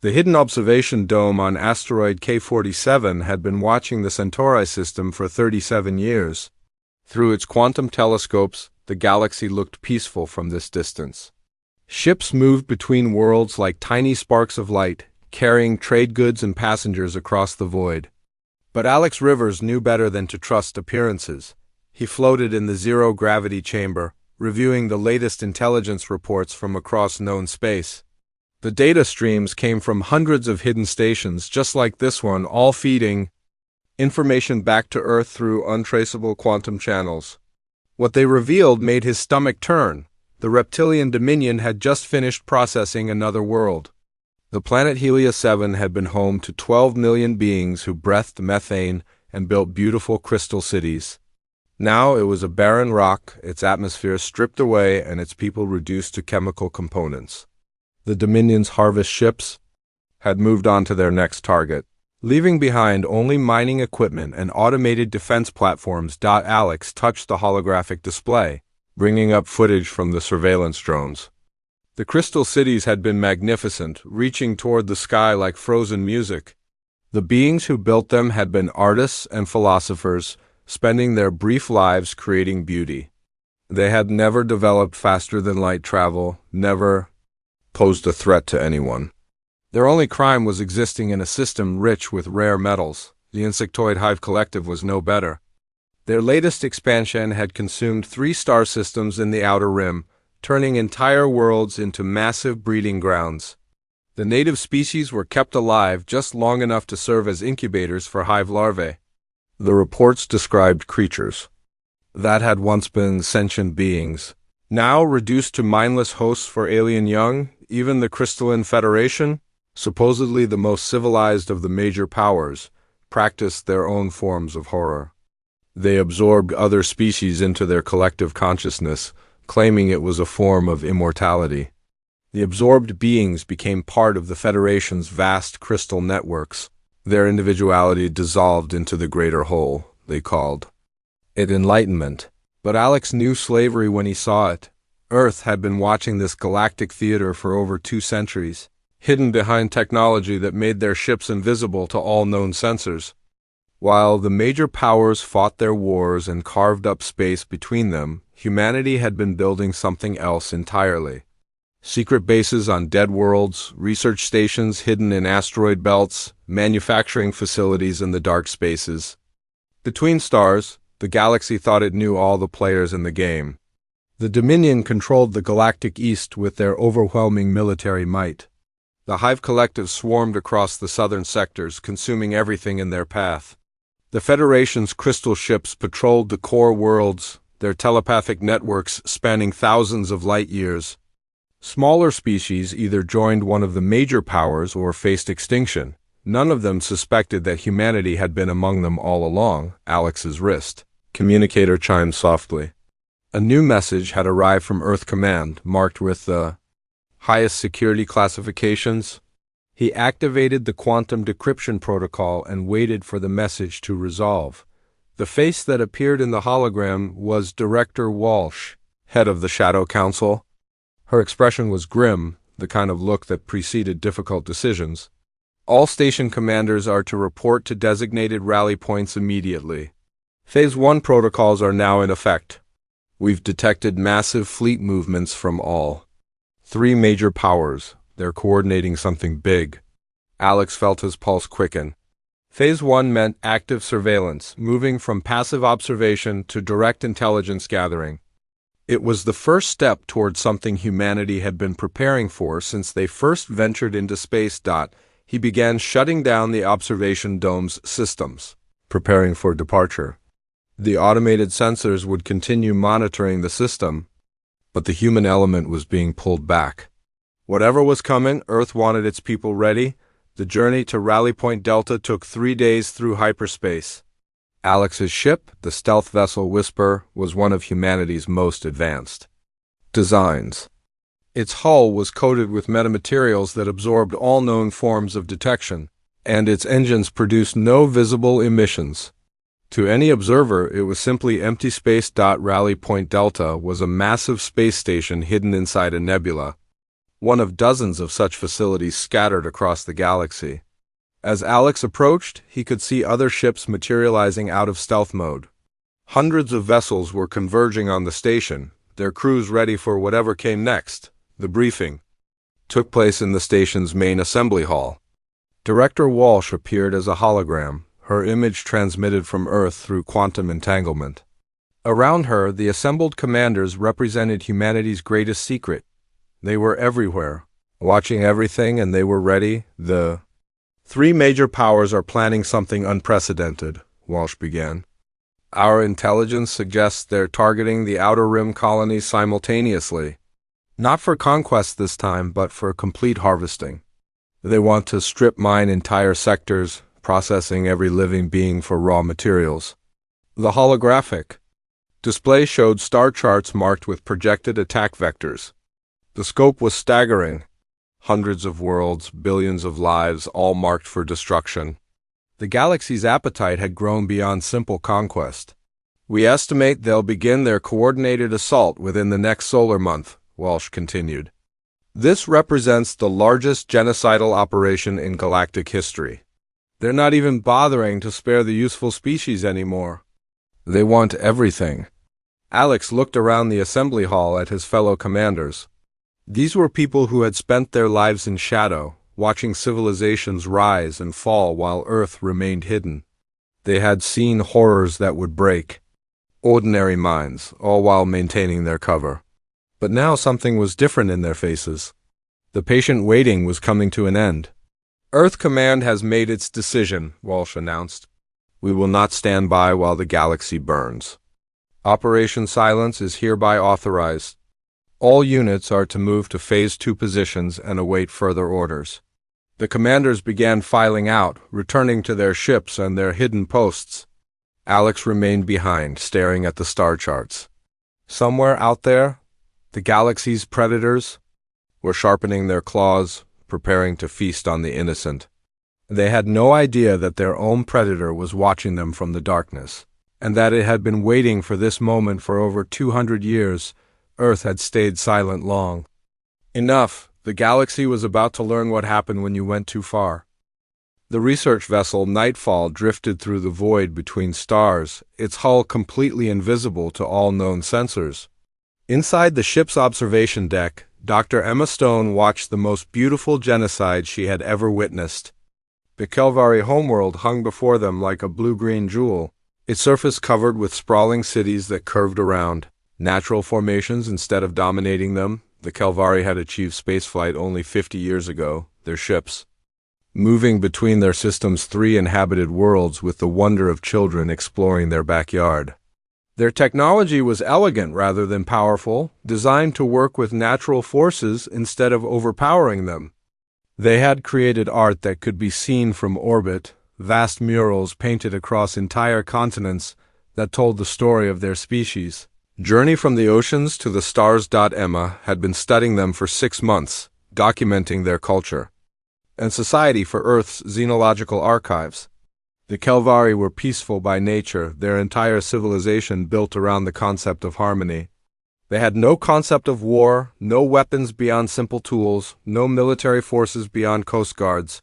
The hidden observation dome on asteroid K-47 had been watching the Centauri system for 37 years. Through its quantum telescopes, the galaxy looked peaceful from this distance. Ships moved between worlds like tiny sparks of light, carrying trade goods and passengers across the void. But Alex Rivers knew better than to trust appearances. He floated in the zero-gravity chamber, reviewing the latest intelligence reports from across known space. The data streams came from hundreds of hidden stations, just like this one, all feeding information back to Earth through untraceable quantum channels. What they revealed made his stomach turn. The reptilian Dominion had just finished processing another world. The planet Helia 7 had been home to 12 million beings who breathed methane and built beautiful crystal cities. Now it was a barren rock, its atmosphere stripped away and its people reduced to chemical components. The Dominion's harvest ships had moved on to their next target, leaving behind only mining equipment and automated defense platforms. Alex touched the holographic display, bringing up footage from the surveillance drones. The crystal cities had been magnificent, reaching toward the sky like frozen music. The beings who built them had been artists and philosophers, spending their brief lives creating beauty. They had never developed faster-than-light travel, never posed a threat to anyone. Their only crime was existing in a system rich with rare metals. The Insectoid Hive Collective was no better. Their latest expansion had consumed 3 star systems in the Outer Rim, turning entire worlds into massive breeding grounds. The native species were kept alive just long enough to serve as incubators for hive larvae. The reports described creatures that had once been sentient beings, now reduced to mindless hosts for alien young. Even the Crystalline Federation, supposedly the most civilized of the major powers, practiced their own forms of horror. They absorbed other species into their collective consciousness, claiming it was a form of immortality. The absorbed beings became part of the Federation's vast crystal networks. Their individuality dissolved into the greater whole. They called it enlightenment. But Alex knew slavery when he saw it. Earth had been watching this galactic theater for over 2 centuries, hidden behind technology that made their ships invisible to all known sensors. While the major powers fought their wars and carved up space between them, humanity had been building something else entirely. Secret bases on dead worlds, research stations hidden in asteroid belts, manufacturing facilities in the dark spaces. Between stars, the galaxy thought it knew all the players in the game. The Dominion controlled the galactic east with their overwhelming military might. The Hive Collective swarmed across the southern sectors, consuming everything in their path. The Federation's crystal ships patrolled the core worlds, their telepathic networks spanning thousands of light years. Smaller species either joined one of the major powers or faced extinction. None of them suspected that humanity had been among them all along. Alex's wrist communicator chimed softly. A new message had arrived from Earth Command, marked with the highest security classifications. He activated the quantum decryption protocol and waited for the message to resolve. The face that appeared in the hologram was Director Walsh, head of the Shadow Council. Her expression was grim, the kind of look that preceded difficult decisions. All station commanders are to report to designated rally points immediately. Phase 1 protocols are now in effect. We've detected massive fleet movements from all 3 major powers. They're coordinating something big. Alex felt his pulse quicken. Phase 1 meant active surveillance, moving from passive observation to direct intelligence gathering. It was the first step toward something humanity had been preparing for since they first ventured into space. He began shutting down the observation dome's systems, preparing for departure. The automated sensors would continue monitoring the system, but the human element was being pulled back. Whatever was coming, Earth wanted its people ready. The journey to Rally Point Delta took 3 days through hyperspace. Alex's ship, the stealth vessel Whisper, was one of humanity's most advanced designs. Its hull was coated with metamaterials that absorbed all known forms of detection, and its engines produced no visible emissions. To any observer, it was simply empty space. Rally Point Delta was a massive space station hidden inside a nebula. one of dozens of such facilities scattered across the galaxy. As Alex approached, he could see other ships materializing out of stealth mode. Hundreds of vessels were converging on the station, their crews ready for whatever came next. The briefing took place in the station's main assembly hall. Director Walsh appeared as a hologram, her image transmitted from Earth through quantum entanglement. Around her, the assembled commanders represented humanity's greatest secret. They were everywhere, watching everything, and they were ready. The three major powers are planning something unprecedented, Walsh began. Our intelligence suggests they're targeting the Outer Rim colonies simultaneously. Not for conquest this time, but for complete harvesting. They want to strip mine entire sectors, processing every living being for raw materials. The holographic display showed star charts marked with projected attack vectors. The scope was staggering. Hundreds of worlds, billions of lives, all marked for destruction. The galaxy's appetite had grown beyond simple conquest. We estimate they'll begin their coordinated assault within the next solar month, Walsh continued. This represents the largest genocidal operation in galactic history. They're not even bothering to spare the useful species anymore. They want everything. Alex looked around the assembly hall at his fellow commanders. These were people who had spent their lives in shadow, watching civilizations rise and fall while Earth remained hidden. They had seen horrors that would break ordinary minds, all while maintaining their cover. But now something was different in their faces. The patient waiting was coming to an end. Earth Command has made its decision, Walsh announced. We will not stand by while the galaxy burns. Operation Silence is hereby authorized. All units are to move to Phase 2 positions and await further orders. The commanders began filing out, returning to their ships and their hidden posts. Alex remained behind, staring at the star charts. Somewhere out there, the galaxy's predators were sharpening their claws, preparing to feast on the innocent. They had no idea that their own predator was watching them from the darkness, and that it had been waiting for this moment for over 200 years. Earth had stayed silent long. Enough. The galaxy was about to learn what happened when you went too far. The research vessel Nightfall drifted through the void between stars, its hull completely invisible to all known sensors. Inside the ship's observation deck, Dr. Emma Stone watched the most beautiful genocide she had ever witnessed. The Kelvari homeworld hung before them like a blue-green jewel, its surface covered with sprawling cities that curved around. Natural formations instead of dominating them. The Kelvari had achieved spaceflight only 50 years ago, their ships moving between their system's 3 inhabited worlds with the wonder of children exploring their backyard. Their technology was elegant rather than powerful, designed to work with natural forces instead of overpowering them. They had created art that could be seen from orbit, vast murals painted across entire continents that told the story of their species. Journey from the Oceans to the Stars. Emma had been studying them for 6 months, documenting their culture and society for Earth's xenological archives. The Kelvari were peaceful by nature, their entire civilization built around the concept of harmony. They had no concept of war, no weapons beyond simple tools, no military forces beyond coast guards,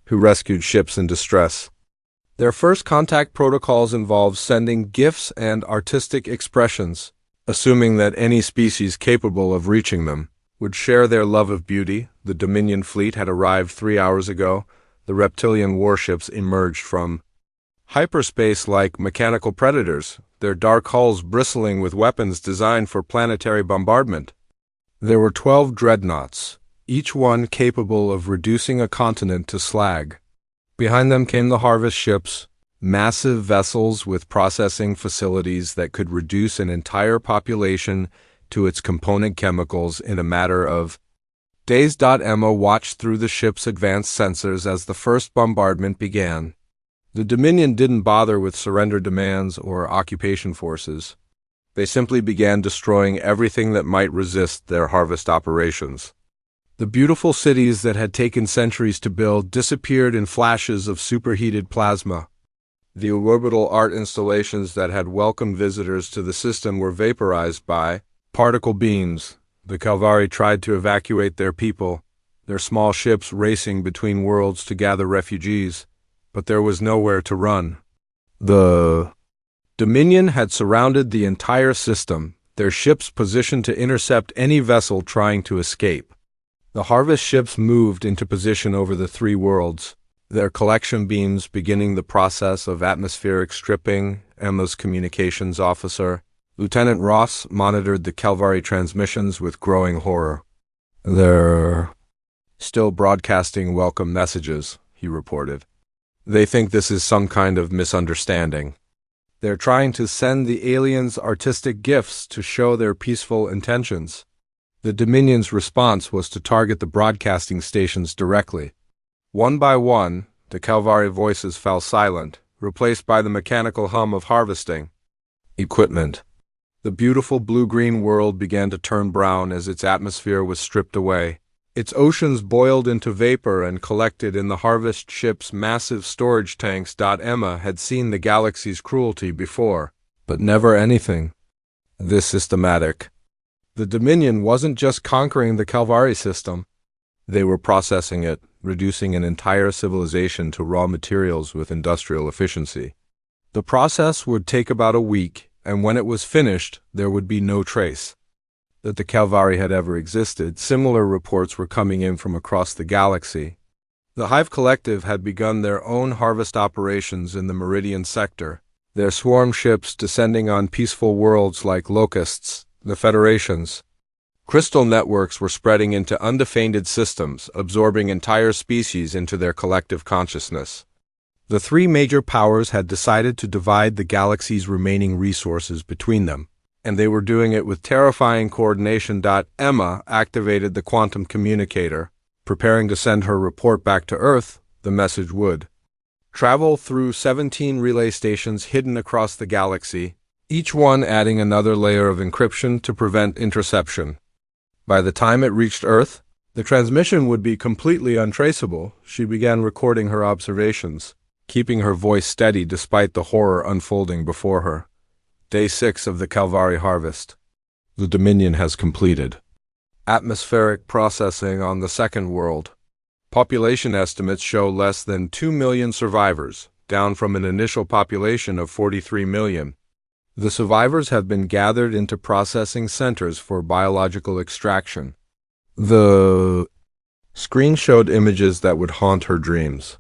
who rescued ships in distress. Their first contact protocols involved sending gifts and artistic expressions, assuming that any species capable of reaching them would share their love of beauty. The Dominion fleet had arrived 3 hours ago. The reptilian warships emerged from hyperspace like mechanical predators, their dark hulls bristling with weapons designed for planetary bombardment. There were 12 dreadnoughts, each one capable of reducing a continent to slag. Behind them came the harvest ships, massive vessels with processing facilities that could reduce an entire population to its component chemicals in a matter of days. Emma watched through the ship's advanced sensors as the first bombardment began. The Dominion didn't bother with surrender demands or occupation forces. They simply began destroying everything that might resist their harvest operations. The beautiful cities that had taken centuries to build disappeared in flashes of superheated plasma. The orbital art installations that had welcomed visitors to the system were vaporized by particle beams. The Calvari tried to evacuate their people, their small ships racing between worlds to gather refugees, but there was nowhere to run. The Dominion had surrounded the entire system, their ships positioned to intercept any vessel trying to escape. The Harvest ships moved into position over the three worlds, their collection beams beginning the process of atmospheric stripping. Emma's communications officer, Lieutenant Ross, monitored the Calvari transmissions with growing horror. "They're still broadcasting welcome messages," he reported. "They think this is some kind of misunderstanding. They're trying to send the aliens artistic gifts to show their peaceful intentions." The Dominion's response was to target the broadcasting stations directly. One by one, the Calvari voices fell silent, replaced by the mechanical hum of harvesting equipment. The beautiful blue-green world began to turn brown as its atmosphere was stripped away. Its oceans boiled into vapor and collected in the Harvest ship's massive storage tanks. Emma had seen the galaxy's cruelty before, but never anything this systematic. The Dominion wasn't just conquering the Calvari system. They were processing it, reducing an entire civilization to raw materials with industrial efficiency. The process would take about a week, and when it was finished, there would be no trace that the Calvari had ever existed. Similar reports were coming in from across the galaxy. The Hive Collective had begun their own harvest operations in the Meridian sector, their swarm ships descending on peaceful worlds like locusts, the Federations. Crystal networks were spreading into undefended systems, absorbing entire species into their collective consciousness. The three major powers had decided to divide the galaxy's remaining resources between them, and they were doing it with terrifying coordination. Emma activated the quantum communicator, preparing to send her report back to Earth. The message would travel through 17 relay stations hidden across the galaxy, each one adding another layer of encryption to prevent interception. By the time it reached Earth, the transmission would be completely untraceable. She began recording her observations, keeping her voice steady despite the horror unfolding before her. Day 6 of the Calvari harvest. The Dominion has completed atmospheric processing on the second world. Population estimates show less than 2 million survivors, down from an initial population of 43 million. The survivors have been gathered into processing centers for biological extraction. The screen showed images that would haunt her dreams.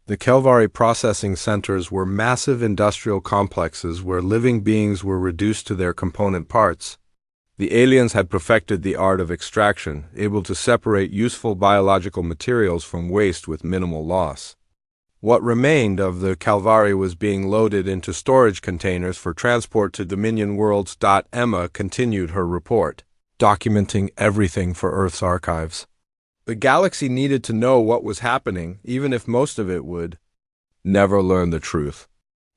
The Calvari processing centers were massive industrial complexes where living beings were reduced to their component parts. The aliens had perfected the art of extraction, able to separate useful biological materials from waste with minimal loss. What remained of the Calvari was being loaded into storage containers for transport to Dominion worlds. Emma continued her report, documenting everything for Earth's archives. The galaxy needed to know what was happening, even if most of it would never learn the truth.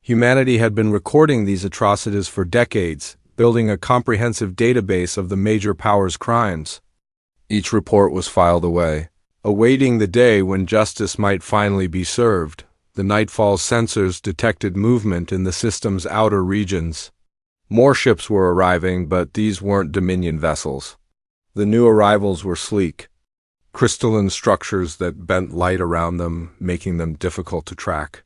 Humanity had been recording these atrocities for decades, building a comprehensive database of the major powers' crimes. Each report was filed away, awaiting the day when justice might finally be served. The Nightfall sensors detected movement in the system's outer regions. More ships were arriving, but these weren't Dominion vessels. The new arrivals were sleek, crystalline structures that bent light around them, making them difficult to track.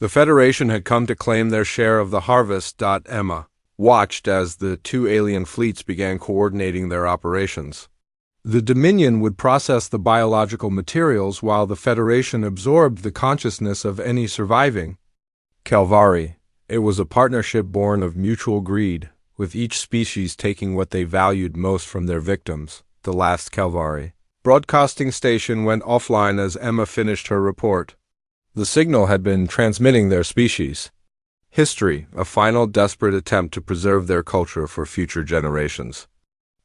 The Federation had come to claim their share of the harvest. Emma watched as the two alien fleets began coordinating their operations. The Dominion would process the biological materials while the Federation absorbed the consciousness of any surviving Calvari. It was a partnership born of mutual greed, with each species taking what they valued most from their victims, the last Calvari. Broadcasting station went offline as Emma finished her report. The signal had been transmitting their species history, a final desperate attempt to preserve their culture for future generations.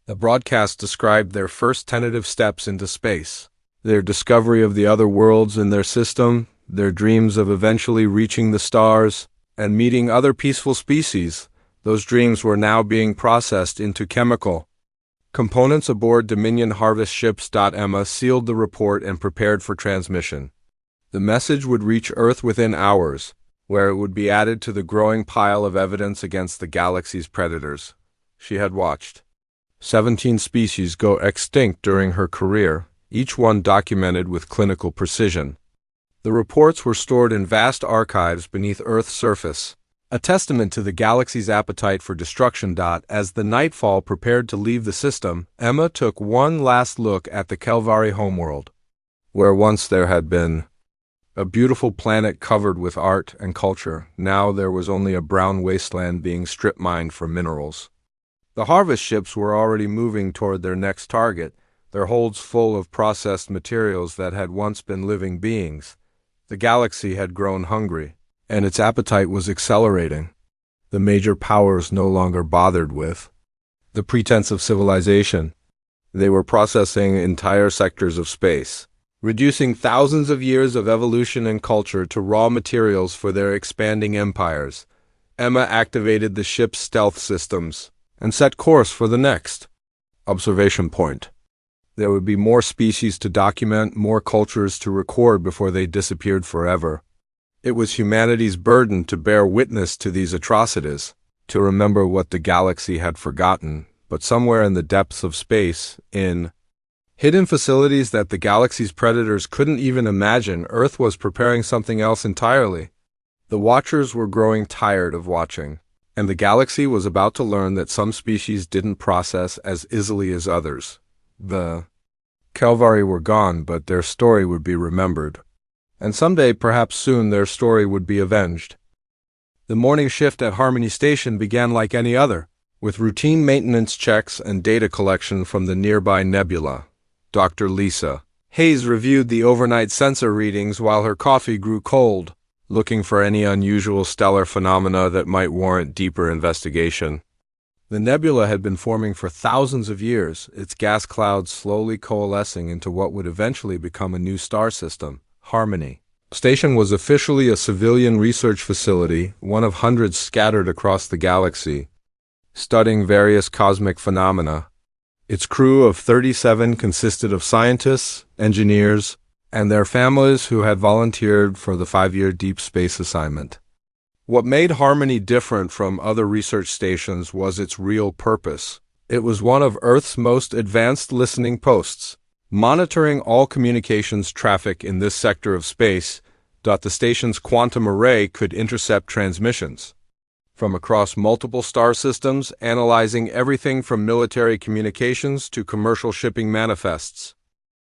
The broadcast described their first tentative steps into space, their discovery of the other worlds in their system, their dreams of eventually reaching the stars and meeting other peaceful species. Those dreams were now being processed into chemical components aboard Dominion harvest ships. Emma sealed the report and prepared for transmission. The message would reach Earth within hours, where it would be added to the growing pile of evidence against the galaxy's predators. She had watched 17 species go extinct during her career, each one documented with clinical precision. The reports were stored in vast archives beneath Earth's surface, a testament to the galaxy's appetite for destruction. As the nightfall prepared to leave the system, Emma took one last look at the Kelvari homeworld, where once there had been a beautiful planet covered with art and culture. Now there was only a brown wasteland being strip-mined for minerals. The harvest ships were already moving toward their next target, their holds full of processed materials that had once been living beings. The galaxy had grown hungry, and its appetite was accelerating. The major powers no longer bothered with the pretense of civilization. They were processing entire sectors of space, reducing thousands of years of evolution and culture to raw materials for their expanding empires. Emma activated the ship's stealth systems and set course for the next observation point. There would be more species to document, more cultures to record before they disappeared forever. It was humanity's burden to bear witness to these atrocities, to remember what the galaxy had forgotten, but somewhere in the depths of space, in hidden facilities that the galaxy's predators couldn't even imagine, Earth was preparing something else entirely. The Watchers were growing tired of watching, and the galaxy was about to learn that some species didn't process as easily as others. The Kelvari were gone, but their story would be remembered. And someday, perhaps soon, their story would be avenged. The morning shift at Harmony Station began like any other, with routine maintenance checks and data collection from the nearby nebula. Dr. Lisa Hayes reviewed the overnight sensor readings while her coffee grew cold, looking for any unusual stellar phenomena that might warrant deeper investigation. The nebula had been forming for thousands of years, its gas clouds slowly coalescing into what would eventually become a new star system, Harmony. Station was officially a civilian research facility, one of hundreds scattered across the galaxy, studying various cosmic phenomena. Its crew of 37 consisted of scientists, engineers, and their families who had volunteered for the 5-year deep space assignment. What made Harmony different from other research stations was its real purpose. It was one of Earth's most advanced listening posts, monitoring all communications traffic in this sector of space. The station's quantum array could intercept transmissions from across multiple star systems, analyzing everything from military communications to commercial shipping manifests.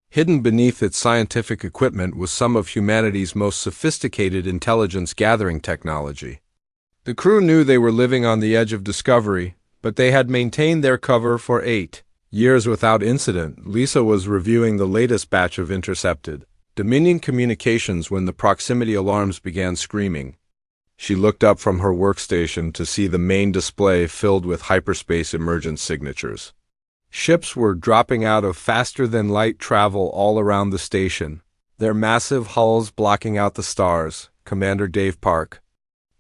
Hidden beneath its scientific equipment was some of humanity's most sophisticated intelligence-gathering technology. The crew knew they were living on the edge of discovery, but they had maintained their cover for 8 years without incident. Lisa was reviewing the latest batch of intercepted Dominion communications when the proximity alarms began screaming. She looked up from her workstation to see the main display filled with hyperspace emergence signatures. Ships were dropping out of faster-than-light travel all around the station, their massive hulls blocking out the stars. Commander Dave Park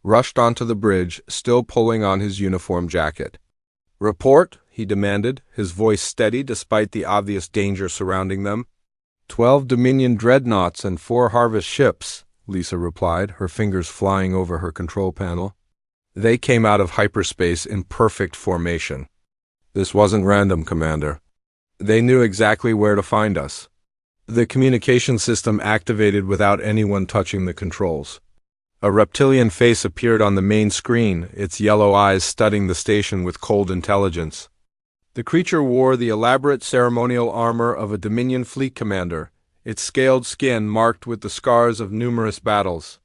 rushed onto the bridge, still pulling on his uniform jacket. "Report," he demanded, his voice steady despite the obvious danger surrounding them. 12 Dominion dreadnoughts and 4 harvest ships, Lisa replied, her fingers flying over her control panel. They came out of hyperspace in perfect formation. This wasn't random, Commander. They knew exactly where to find us. The communication system activated without anyone touching the controls. A reptilian face appeared on the main screen, its yellow eyes studying the station with cold intelligence. The creature wore the elaborate ceremonial armor of a Dominion fleet commander, its scaled skin marked with the scars of numerous battles.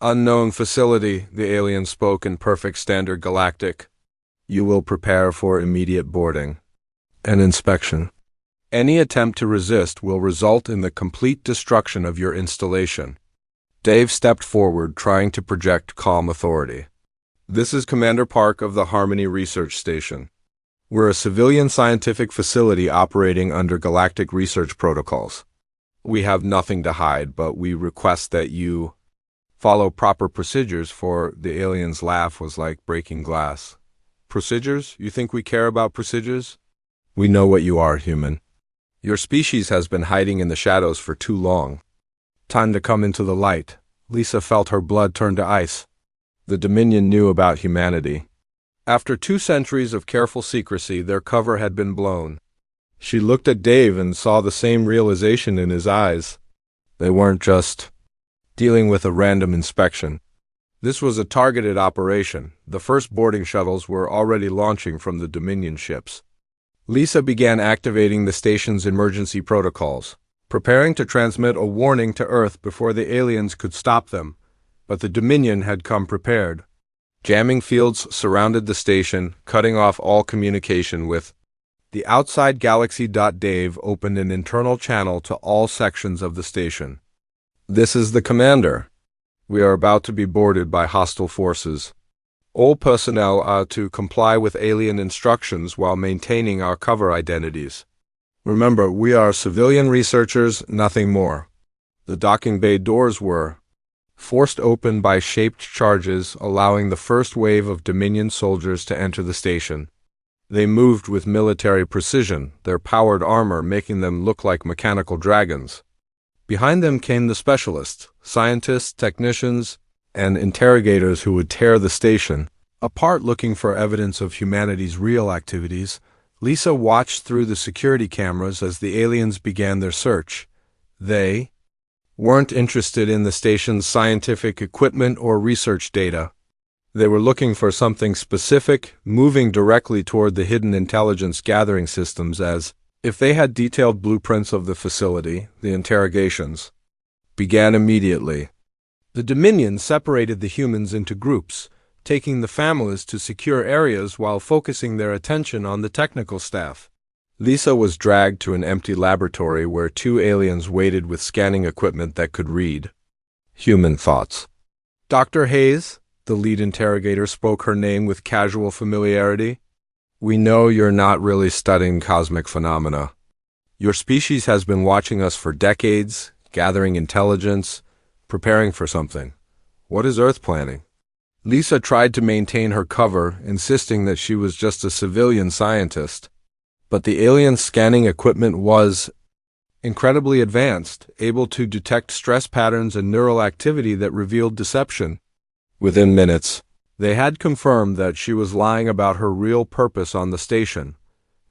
"Unknown facility," the alien spoke in perfect standard Galactic. "You will prepare for immediate boarding and inspection. Any attempt to resist will result in the complete destruction of your installation." Dave stepped forward, trying to project calm authority. "This is Commander Park of the Harmony Research Station. We're a civilian scientific facility operating under galactic research protocols. We have nothing to hide, but we request that you follow proper procedures for..." The alien's laugh was like breaking glass. "Procedures? You think we care about procedures? We know what you are, human. Your species has been hiding in the shadows for too long. Time to come into the light." Lisa felt her blood turn to ice. The Dominion knew about humanity. After 2 centuries of careful secrecy, their cover had been blown. She looked at Dave and saw the same realization in his eyes. They weren't just dealing with a random inspection. This was a targeted operation. The first boarding shuttles were already launching from the Dominion ships. Lisa began activating the station's emergency protocols, preparing to transmit a warning to Earth before the aliens could stop them. But the Dominion had come prepared. Jamming fields surrounded the station, cutting off all communication with the outside galaxy. Dave opened an internal channel to all sections of the station. "This is the commander. We are about to be boarded by hostile forces. All personnel are to comply with alien instructions while maintaining our cover identities. Remember, we are civilian researchers, nothing more." The docking bay doors were forced open by shaped charges, allowing the first wave of Dominion soldiers to enter the station. They moved with military precision, their powered armor making them look like mechanical dragons. Behind them came the specialists, scientists, technicians, and interrogators who would tear the station apart looking for evidence of humanity's real activities. Lisa watched through the security cameras as the aliens began their search. They weren't interested in the station's scientific equipment or research data. They were looking for something specific, moving directly toward the hidden intelligence gathering systems. As if they had detailed blueprints of the facility, the interrogations began immediately. The Dominion separated the humans into groups, taking the families to secure areas while focusing their attention on the technical staff. Lisa was dragged to an empty laboratory where 2 aliens waited with scanning equipment that could read human thoughts. "Dr. Hayes," the lead interrogator spoke her name with casual familiarity, "we know you're not really studying cosmic phenomena. Your species has been watching us for decades, gathering intelligence, preparing for something. What is Earth planning?" Lisa tried to maintain her cover, insisting that she was just a civilian scientist. But the alien scanning equipment was incredibly advanced, able to detect stress patterns and neural activity that revealed deception. Within minutes, they had confirmed that she was lying about her real purpose on the station.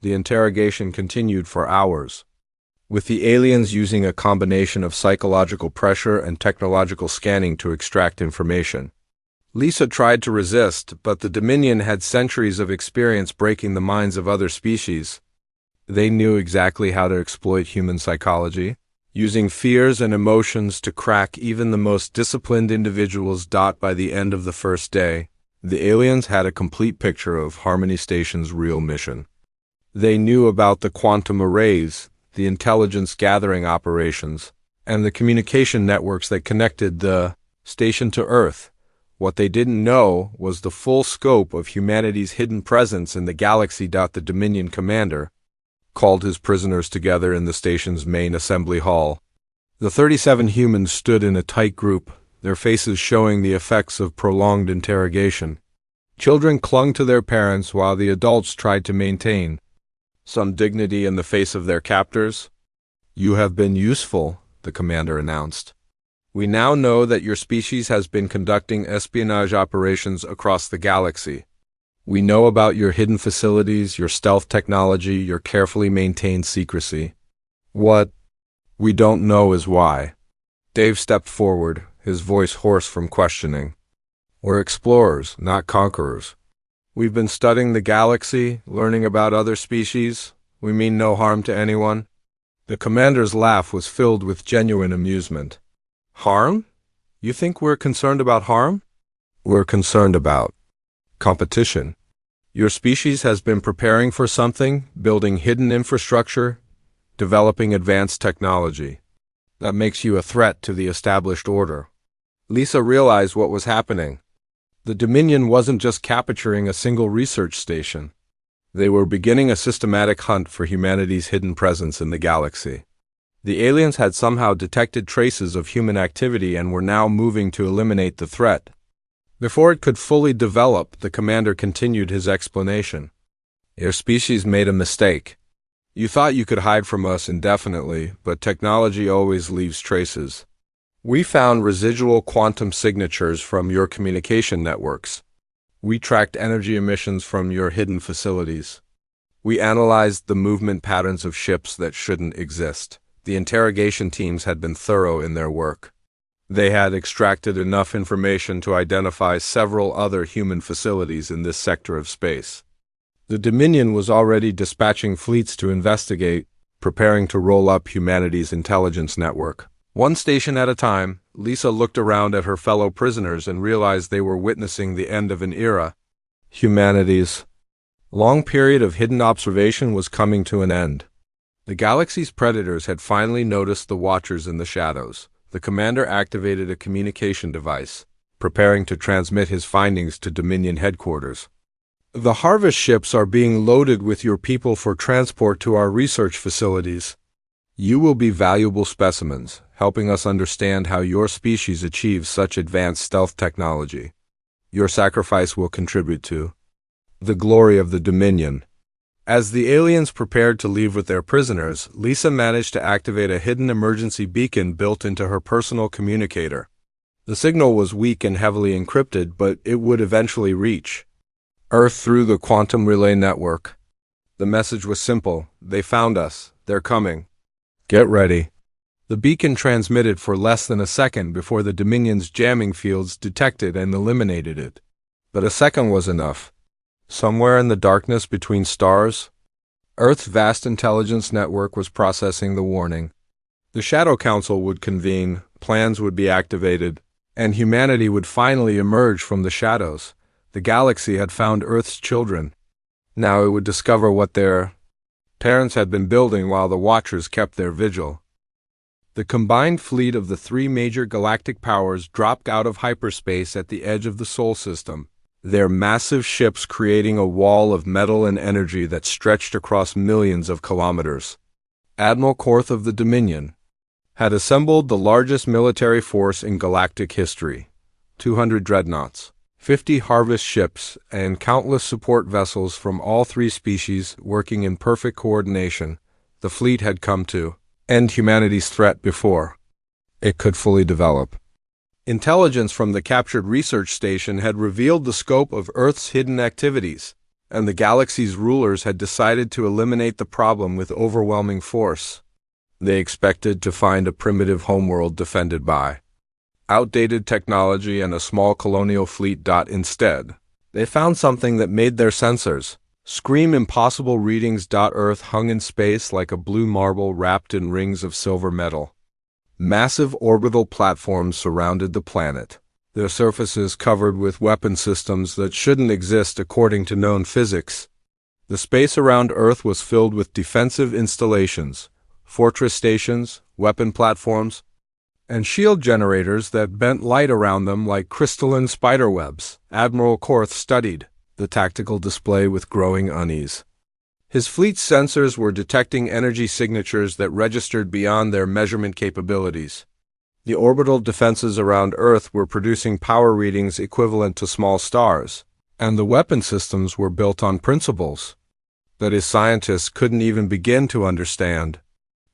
The interrogation continued for hours, with the aliens using a combination of psychological pressure and technological scanning to extract information. Lisa tried to resist, but the Dominion had centuries of experience breaking the minds of other species. They knew exactly how to exploit human psychology, using fears and emotions to crack even the most disciplined individuals. By the end of the first day, the aliens had a complete picture of Harmony Station's real mission. They knew about the quantum arrays, the intelligence gathering operations, and the communication networks that connected the station to Earth. What they didn't know was the full scope of humanity's hidden presence in the galaxy. The Dominion commander called his prisoners together in the station's main assembly hall. The 37 humans stood in a tight group, their faces showing the effects of prolonged interrogation. Children clung to their parents while the adults tried to maintain some dignity in the face of their captors. "You have been useful," the commander announced. "We now know that your species has been conducting espionage operations across the galaxy. We know about your hidden facilities, your stealth technology, your carefully maintained secrecy. What we don't know is why." Dave stepped forward, his voice hoarse from questioning. "We're explorers, not conquerors. We've been studying the galaxy, learning about other species. We mean no harm to anyone." The commander's laugh was filled with genuine amusement. "Harm? You think we're concerned about harm?" "We're concerned about competition. Your species has been preparing for something, building hidden infrastructure, developing advanced technology. That makes you a threat to the established order." Lisa realized what was happening. The Dominion wasn't just capturing a single research station. They were beginning a systematic hunt for humanity's hidden presence in the galaxy. The aliens had somehow detected traces of human activity and were now moving to eliminate the threat. Before it could fully develop, the commander continued his explanation. "Your species made a mistake. You thought you could hide from us indefinitely, but technology always leaves traces. We found residual quantum signatures from your communication networks. We tracked energy emissions from your hidden facilities. We analyzed the movement patterns of ships that shouldn't exist. The interrogation teams had been thorough in their work. They had extracted enough information to identify several other human facilities in this sector of space. The Dominion was already dispatching fleets to investigate, preparing to roll up humanity's intelligence network. One station at a time, Lisa looked around at her fellow prisoners and realized they were witnessing the end of an era. Humanity's long period of hidden observation was coming to an end. The galaxy's predators had finally noticed the Watchers in the shadows. The commander activated a communication device, preparing to transmit his findings to Dominion headquarters. The harvest ships are being loaded with your people for transport to our research facilities. You will be valuable specimens, helping us understand how your species achieves such advanced stealth technology. Your sacrifice will contribute to the glory of the Dominion. As the aliens prepared to leave with their prisoners, Lisa managed to activate a hidden emergency beacon built into her personal communicator. The signal was weak and heavily encrypted, but it would eventually reach Earth through the quantum relay network. The message was simple: they found us, they're coming. Get ready. The beacon transmitted for less than a second before the Dominion's jamming fields detected and eliminated it. But a second was enough. Somewhere in the darkness between stars, Earth's vast intelligence network was processing the warning. The Shadow Council would convene, plans would be activated, and humanity would finally emerge from the shadows. The galaxy had found Earth's children. Now it would discover what their parents had been building while the Watchers kept their vigil. The combined fleet of the three major galactic powers dropped out of hyperspace at the edge of the Sol system, their massive ships creating a wall of metal and energy that stretched across millions of kilometers. Admiral Korth of the Dominion had assembled the largest military force in galactic history: 200 dreadnoughts, 50 harvest ships, and countless support vessels from all three species working in perfect coordination. The fleet had come to end humanity's threat before it could fully develop. Intelligence from the captured research station had revealed the scope of Earth's hidden activities, and the galaxy's rulers had decided to eliminate the problem with overwhelming force. They expected to find a primitive homeworld defended by outdated technology and a small colonial fleet. Instead, they found something that made their sensors scream impossible readings. Earth hung in space like a blue marble wrapped in rings of silver metal. Massive orbital platforms surrounded the planet, their surfaces covered with weapon systems that shouldn't exist according to known physics. The space around Earth was filled with defensive installations, fortress stations, weapon platforms, and shield generators that bent light around them like crystalline spiderwebs. Admiral Korth studied the tactical display with growing unease. His fleet's sensors were detecting energy signatures that registered beyond their measurement capabilities. The orbital defenses around Earth were producing power readings equivalent to small stars, and the weapon systems were built on principles that his scientists couldn't even begin to understand.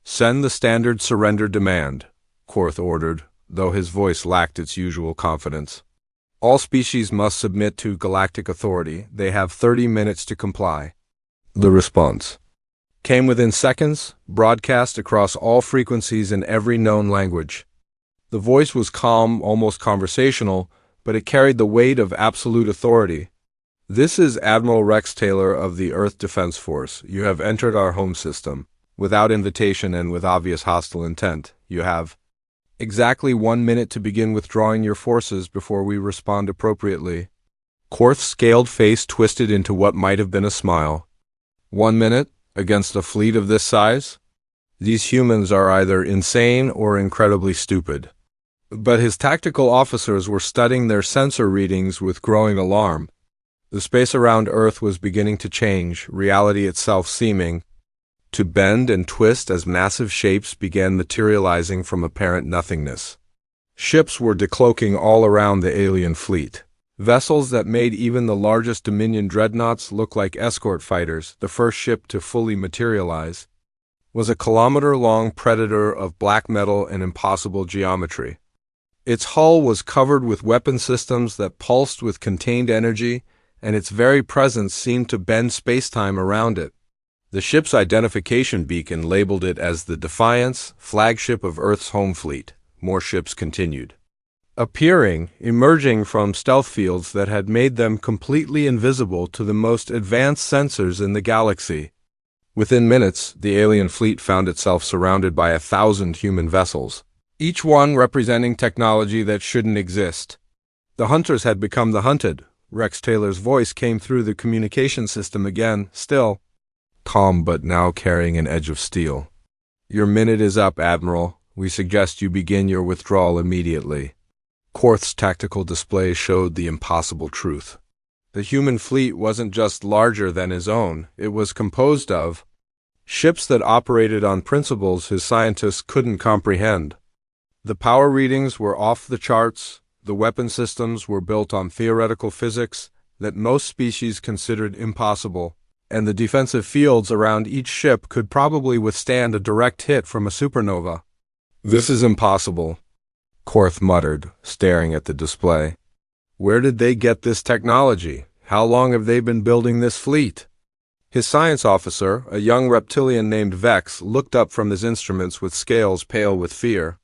"Send the standard surrender demand," Korth ordered, though his voice lacked its usual confidence. "All species must submit to galactic authority. They have 30 minutes to comply." The response came within seconds, broadcast across all frequencies in every known language. The voice was calm, almost conversational, but it carried the weight of absolute authority. "This is Admiral Rex Taylor of the Earth Defense Force. You have entered our home system without invitation and with obvious hostile intent. You have exactly 1 minute to begin withdrawing your forces before we respond appropriately." Korth's scaled face twisted into what might have been a smile. 1 minute? Against a fleet of this size? These humans are either insane or incredibly stupid. But his tactical officers were studying their sensor readings with growing alarm. The space around Earth was beginning to change, reality itself seeming to bend and twist as massive shapes began materializing from apparent nothingness. Ships were decloaking all around the alien fleet. Vessels that made even the largest Dominion dreadnoughts look like escort fighters. The first ship to fully materialize was a kilometer-long predator of black metal and impossible geometry. Its hull was covered with weapon systems that pulsed with contained energy, and its very presence seemed to bend space-time around it. The ship's identification beacon labeled it as the Defiance, flagship of Earth's home fleet. More ships continued emerging from stealth fields that had made them completely invisible to the most advanced sensors in the galaxy. Within minutes, the alien fleet found itself surrounded by 1,000 human vessels, each one representing technology that shouldn't exist. The hunters had become the hunted. Rex Taylor's voice came through the communication system again, still calm but now carrying an edge of steel. "Your minute is up, Admiral. We suggest you begin your withdrawal immediately." Korth's tactical display showed the impossible truth. The human fleet wasn't just larger than his own, it was composed of ships that operated on principles his scientists couldn't comprehend. The power readings were off the charts, the weapon systems were built on theoretical physics that most species considered impossible, and the defensive fields around each ship could probably withstand a direct hit from a supernova. "This is impossible," Korth muttered, staring at the display. "Where did they get this technology? How long have they been building this fleet?" His science officer, a young reptilian named Vex, looked up from his instruments with scales pale with fear.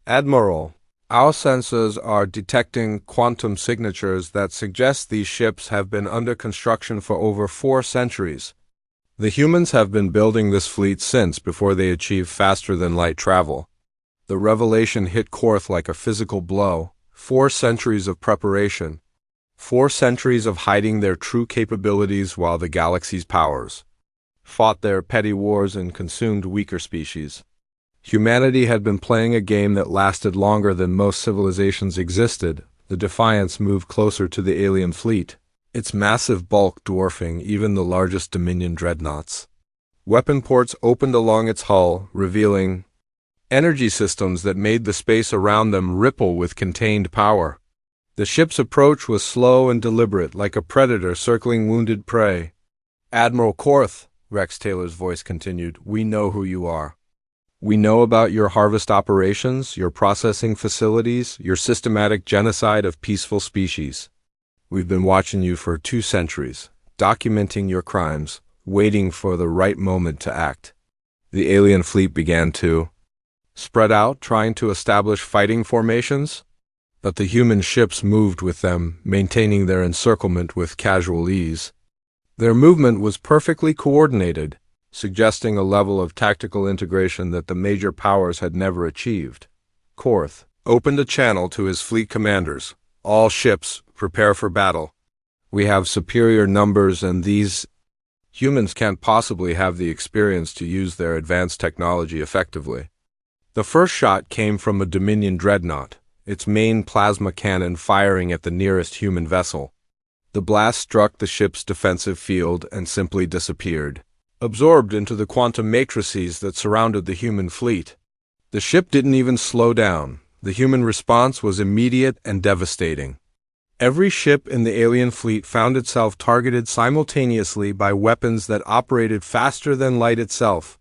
"Admiral, our sensors are detecting quantum signatures that suggest these ships have been under construction for over 4 centuries. The humans have been building this fleet since before they achieved faster-than-light travel." The revelation hit Korth like a physical blow. 4 centuries of preparation. 4 centuries of hiding their true capabilities while the galaxy's powers fought their petty wars and consumed weaker species. Humanity had been playing a game that lasted longer than most civilizations existed. The Defiance moved closer to the alien fleet, its massive bulk dwarfing even the largest Dominion dreadnoughts. Weapon ports opened along its hull, revealing energy systems that made the space around them ripple with contained power. The ship's approach was slow and deliberate, like a predator circling wounded prey. "Admiral Korth," Rex Taylor's voice continued, "we know who you are. We know about your harvest operations, your processing facilities, your systematic genocide of peaceful species. We've been watching you for 2 centuries, documenting your crimes, waiting for the right moment to act." The alien fleet began to spread out, trying to establish fighting formations, but the human ships moved with them, maintaining their encirclement with casual ease. Their movement was perfectly coordinated, suggesting a level of tactical integration that the major powers had never achieved. Korth opened a channel to his fleet commanders. "All ships, prepare for battle. We have superior numbers, and these humans can't possibly have the experience to use their advanced technology effectively." The first shot came from a Dominion dreadnought, its main plasma cannon firing at the nearest human vessel. The blast struck the ship's defensive field and simply disappeared, absorbed into the quantum matrices that surrounded the human fleet. The ship didn't even slow down. The human response was immediate and devastating. Every ship in the alien fleet found itself targeted simultaneously by weapons that operated faster than light itself.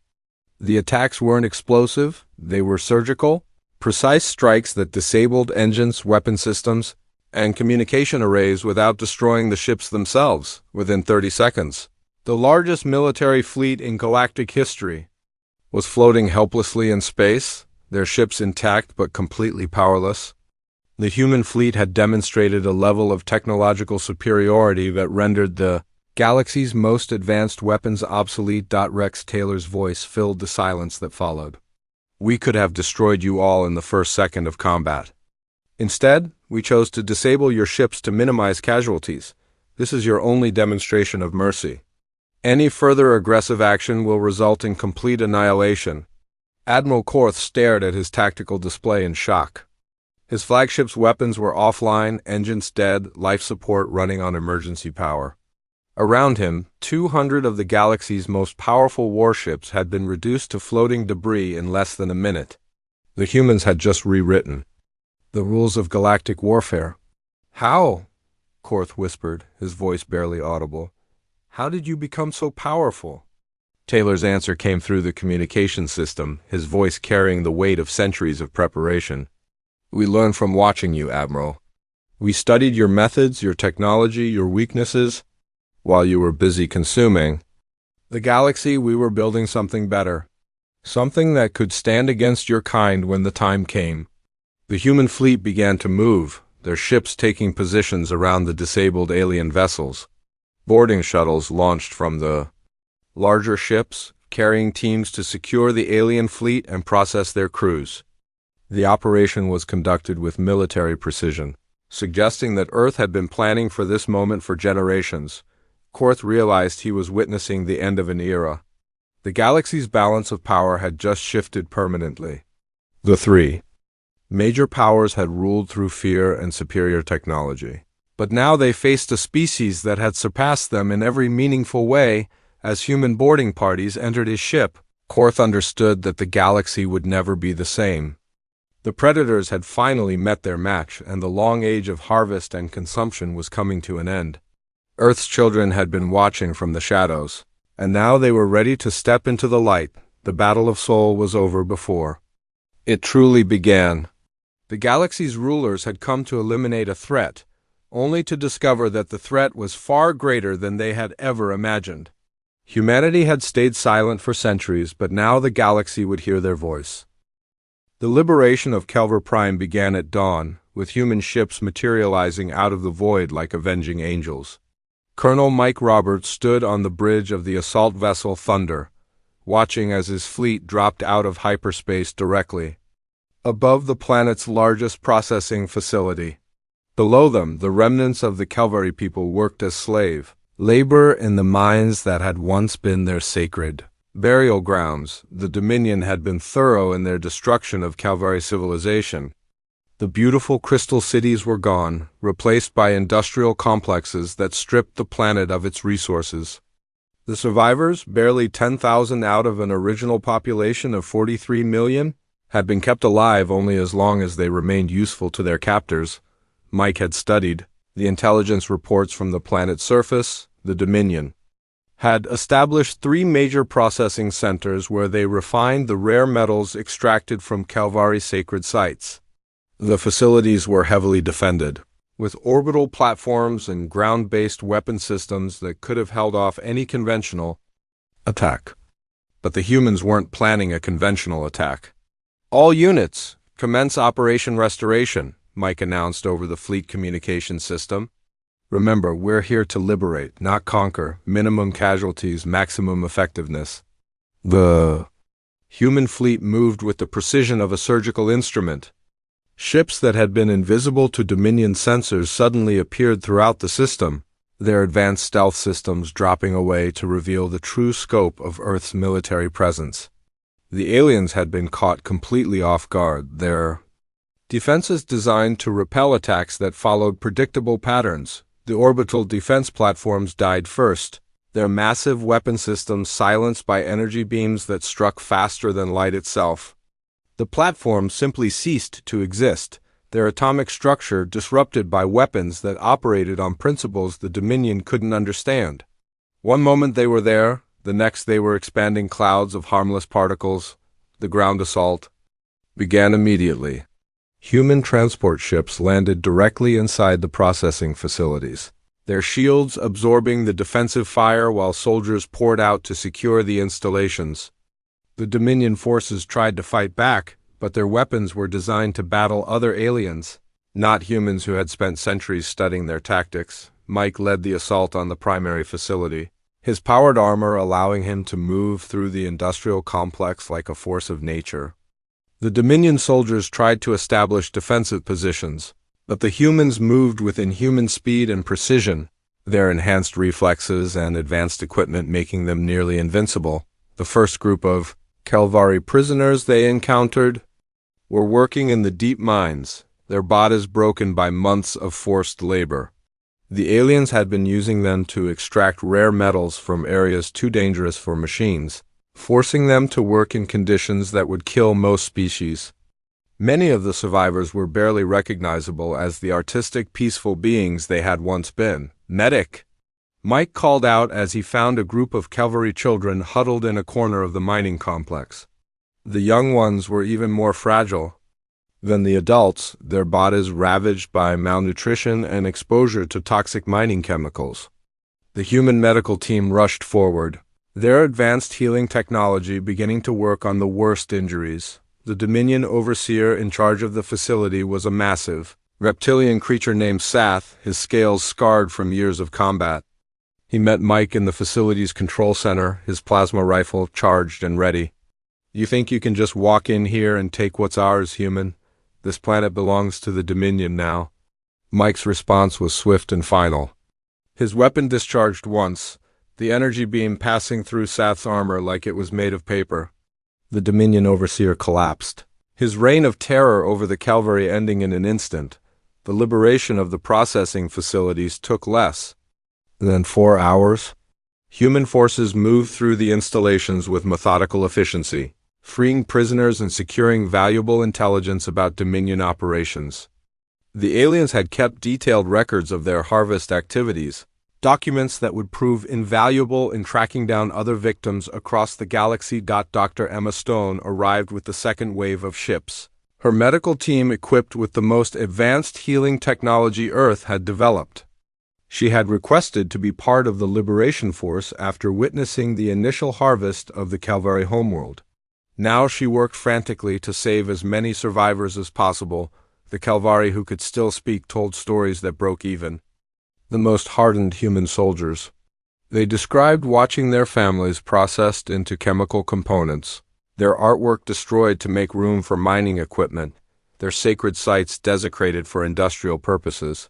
The attacks weren't explosive, they were surgical, precise strikes that disabled engines, weapon systems, and communication arrays without destroying the ships themselves within 30 seconds. The largest military fleet in galactic history was floating helplessly in space, their ships intact but completely powerless. The human fleet had demonstrated a level of technological superiority that rendered the galaxy's most advanced weapons obsolete. Rex Taylor's voice filled the silence that followed. "We could have destroyed you all in the first second of combat. Instead, we chose to disable your ships to minimize casualties. This is your only demonstration of mercy. Any further aggressive action will result in complete annihilation." Admiral Korth stared at his tactical display in shock. His flagship's weapons were offline, engines dead, life support running on emergency power. Around him, 200 of the galaxy's most powerful warships had been reduced to floating debris in less than a minute. The humans had just rewritten the rules of galactic warfare. "How?" Korth whispered, his voice barely audible. "How did you become so powerful?" Taylor's answer came through the communication system, his voice carrying the weight of centuries of preparation. "We learned from watching you, Admiral. We studied your methods, your technology, your weaknesses, while you were busy consuming the galaxy, we were building something better. Something that could stand against your kind when the time came. The human fleet began to move, their ships taking positions around the disabled alien vessels. Boarding shuttles launched from the larger ships, carrying teams to secure the alien fleet and process their crews. The operation was conducted with military precision, suggesting that Earth had been planning for this moment for generations. Korth realized he was witnessing the end of an era. The galaxy's balance of power had just shifted permanently. The three major powers had ruled through fear and superior technology. But now they faced a species that had surpassed them in every meaningful way. As human boarding parties entered his ship, Korth understood that the galaxy would never be the same. The predators had finally met their match, and the long age of harvest and consumption was coming to an end. Earth's children had been watching from the shadows, and now they were ready to step into the light. The battle of Sol was over before it truly began. The galaxy's rulers had come to eliminate a threat, only to discover that the threat was far greater than they had ever imagined. Humanity had stayed silent for centuries, but now the galaxy would hear their voice. The liberation of Kelver Prime began at dawn, with human ships materializing out of the void like avenging angels. Colonel Mike Roberts stood on the bridge of the assault vessel Thunder, watching as his fleet dropped out of hyperspace directly above the planet's largest processing facility. Below them, the remnants of the Calvary people worked as slave labor in the mines that had once been their sacred burial grounds. The Dominion had been thorough in their destruction of Calvary civilization. The beautiful crystal cities were gone, replaced by industrial complexes that stripped the planet of its resources. The survivors, barely 10,000 out of an original population of 43 million, had been kept alive only as long as they remained useful to their captors. Mike had studied the intelligence reports from the planet's surface. The Dominion had established 3 major processing centers where they refined the rare metals extracted from Calvary sacred sites. The facilities were heavily defended, with orbital platforms and ground-based weapon systems that could have held off any conventional attack. But the humans weren't planning a conventional attack. "All units, commence Operation Restoration," Mike announced over the fleet communication system. "Remember, we're here to liberate, not conquer. Minimum casualties, maximum effectiveness." The human fleet moved with the precision of a surgical instrument. Ships that had been invisible to Dominion sensors suddenly appeared throughout the system, their advanced stealth systems dropping away to reveal the true scope of Earth's military presence. The aliens had been caught completely off guard, their defenses designed to repel attacks that followed predictable patterns. The orbital defense platforms died first, their massive weapon systems silenced by energy beams that struck faster than light itself. The platforms simply ceased to exist, their atomic structure disrupted by weapons that operated on principles the Dominion couldn't understand. One moment they were there, the next they were expanding clouds of harmless particles. The ground assault began immediately. Human transport ships landed directly inside the processing facilities, their shields absorbing the defensive fire while soldiers poured out to secure the installations. The Dominion forces tried to fight back, but their weapons were designed to battle other aliens, not humans who had spent centuries studying their tactics. Mike led the assault on the primary facility, his powered armor allowing him to move through the industrial complex like a force of nature. The Dominion soldiers tried to establish defensive positions, but the humans moved with inhuman speed and precision, their enhanced reflexes and advanced equipment making them nearly invincible. The first group of Calvary prisoners they encountered were working in the deep mines, their bodies broken by months of forced labor. The aliens had been using them to extract rare metals from areas too dangerous for machines, forcing them to work in conditions that would kill most species. Many of the survivors were barely recognizable as the artistic, peaceful beings they had once been. "Medic!" Mike called out as he found a group of Calvary children huddled in a corner of the mining complex. The young ones were even more fragile than the adults, their bodies ravaged by malnutrition and exposure to toxic mining chemicals. The human medical team rushed forward, their advanced healing technology beginning to work on the worst injuries. The Dominion overseer in charge of the facility was a massive, reptilian creature named Sath, his scales scarred from years of combat. He met Mike in the facility's control center, his plasma rifle charged and ready. "You think you can just walk in here and take what's ours, human? This planet belongs to the Dominion now." Mike's response was swift and final. His weapon discharged once, the energy beam passing through Sath's armor like it was made of paper. The Dominion overseer collapsed, his reign of terror over the Calvary ending in an instant. The liberation of the processing facilities took less than 4 hours. Human forces moved through the installations with methodical efficiency, freeing prisoners and securing valuable intelligence about Dominion operations. The aliens had kept detailed records of their harvest activities, documents that would prove invaluable in tracking down other victims across the galaxy. Dr. Emma Stone arrived with the second wave of ships, her medical team equipped with the most advanced healing technology Earth had developed. She had requested to be part of the Liberation Force after witnessing the initial harvest of the Calvary homeworld. Now she worked frantically to save as many survivors as possible. The Calvari who could still speak told stories that broke even the most hardened human soldiers. They described watching their families processed into chemical components, their artwork destroyed to make room for mining equipment, their sacred sites desecrated for industrial purposes.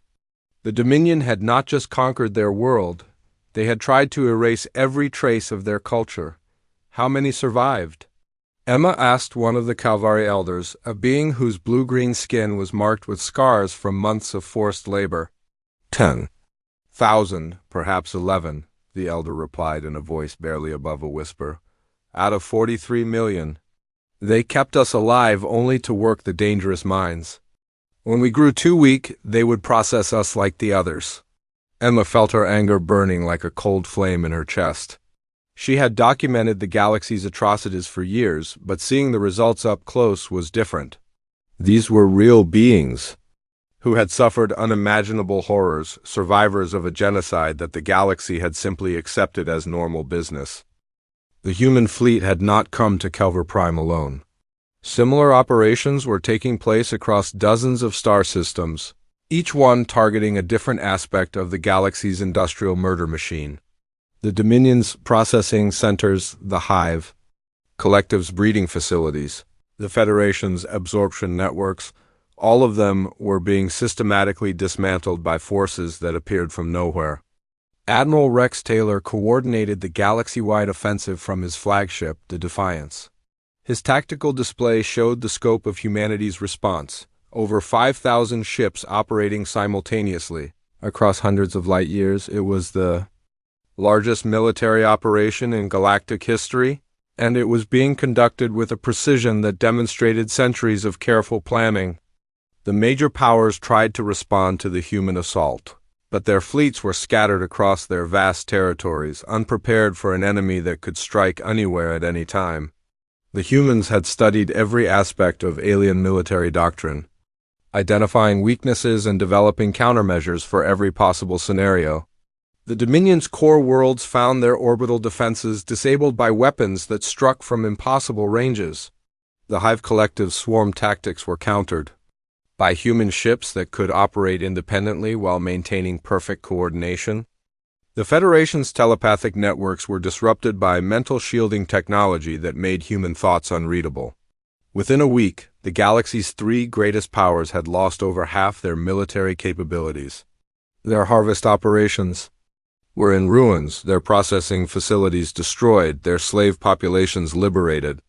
The Dominion had not just conquered their world, they had tried to erase every trace of their culture. How many survived? Emma asked one of the Calvari elders, a being whose blue-green skin was marked with scars from months of forced labor. 10,000, perhaps 11, the elder replied in a voice barely above a whisper. Out of 43 million. They kept us alive only to work the dangerous mines. When we grew too weak, they would process us like the others. Emma felt her anger burning like a cold flame in her chest. She had documented the galaxy's atrocities for years, but seeing the results up close was different. These were real beings who had suffered unimaginable horrors, survivors of a genocide that the galaxy had simply accepted as normal business. The human fleet had not come to Kelver Prime alone. Similar operations were taking place across dozens of star systems, each one targeting a different aspect of the galaxy's industrial murder machine. The Dominion's processing centers, the Hive, Collective's breeding facilities, the Federation's absorption networks, all of them were being systematically dismantled by forces that appeared from nowhere. Admiral Rex Taylor coordinated the galaxy-wide offensive from his flagship, the Defiance. His tactical display showed the scope of humanity's response, over 5,000 ships operating simultaneously across hundreds of light years. It was the largest military operation in galactic history, and it was being conducted with a precision that demonstrated centuries of careful planning. The major powers tried to respond to the human assault, but their fleets were scattered across their vast territories, unprepared for an enemy that could strike anywhere at any time. The humans had studied every aspect of alien military doctrine, identifying weaknesses and developing countermeasures for every possible scenario. The Dominion's core worlds found their orbital defenses disabled by weapons that struck from impossible ranges. The Hive Collective's swarm tactics were countered by human ships that could operate independently while maintaining perfect coordination. The Federation's telepathic networks were disrupted by mental shielding technology that made human thoughts unreadable. Within a week, the galaxy's 3 greatest powers had lost over half their military capabilities. Their harvest operations were in ruins, their processing facilities destroyed, their slave populations liberated.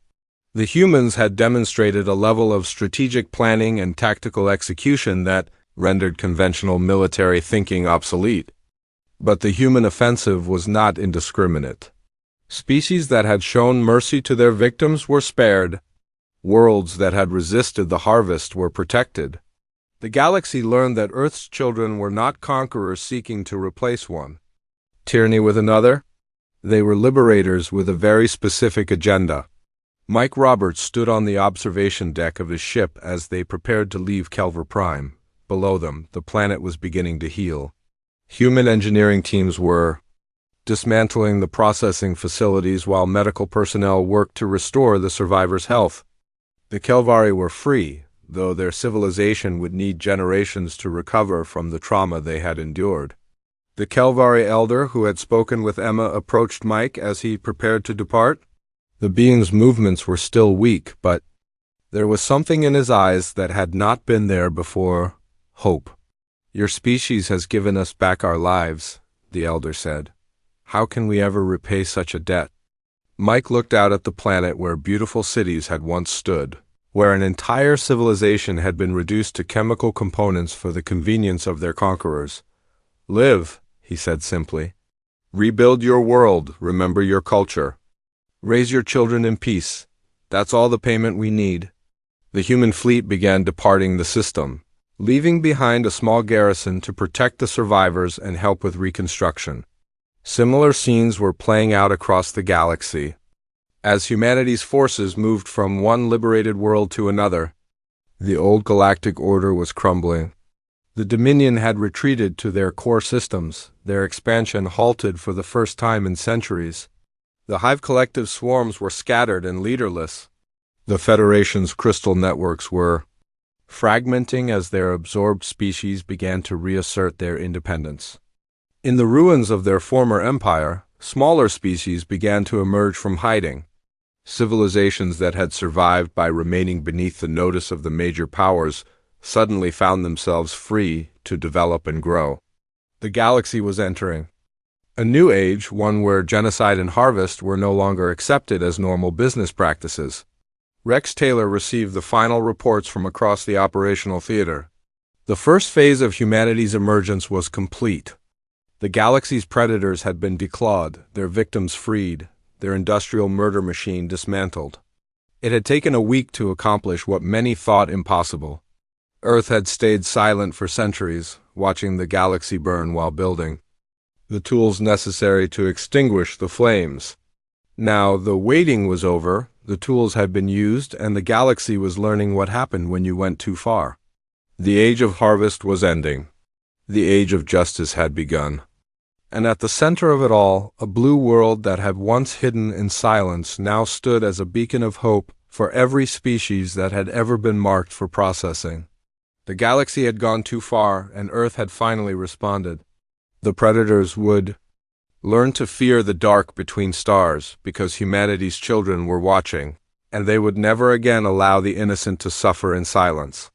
The humans had demonstrated a level of strategic planning and tactical execution that rendered conventional military thinking obsolete. But the human offensive was not indiscriminate. Species that had shown mercy to their victims were spared. Worlds that had resisted the harvest were protected. The galaxy learned that Earth's children were not conquerors seeking to replace one. Tyranny with another? They were liberators with a very specific agenda. Mike Roberts stood on the observation deck of his ship as they prepared to leave Kelver Prime. Below them, the planet was beginning to heal. Human engineering teams were dismantling the processing facilities while medical personnel worked to restore the survivors' health. The Kelvari were free, though their civilization would need generations to recover from the trauma they had endured. The Kelvari elder who had spoken with Emma approached Mike as he prepared to depart. The being's movements were still weak, but there was something in his eyes that had not been there before: hope. "Your species has given us back our lives," the elder said. "How can we ever repay such a debt?" Mike looked out at the planet where beautiful cities had once stood, where an entire civilization had been reduced to chemical components for the convenience of their conquerors. "Live," he said simply. "Rebuild your world, remember your culture. Raise your children in peace. That's all the payment we need." The human fleet began departing the system, leaving behind a small garrison to protect the survivors and help with reconstruction. Similar scenes were playing out across the galaxy. As humanity's forces moved from one liberated world to another, the old galactic order was crumbling. The Dominion had retreated to their core systems, their expansion halted for the first time in centuries. The Hive Collective swarms were scattered and leaderless. The Federation's crystal networks were fragmenting as their absorbed species began to reassert their independence. In the ruins of their former empire, smaller species began to emerge from hiding. Civilizations that had survived by remaining beneath the notice of the major powers suddenly found themselves free to develop and grow. The galaxy was entering a new age, one where genocide and harvest were no longer accepted as normal business practices. Rex Taylor received the final reports from across the operational theater. The first phase of humanity's emergence was complete. The galaxy's predators had been declawed, their victims freed, their industrial murder machine dismantled. It had taken a week to accomplish what many thought impossible. Earth had stayed silent for centuries, watching the galaxy burn while building the tools necessary to extinguish the flames. Now the waiting was over, the tools had been used, and the galaxy was learning what happened when you went too far. The age of harvest was ending. The age of justice had begun. And at the center of it all, a blue world that had once hidden in silence now stood as a beacon of hope for every species that had ever been marked for processing. The galaxy had gone too far, and Earth had finally responded. The predators would learn to fear the dark between stars because humanity's children were watching, and they would never again allow the innocent to suffer in silence.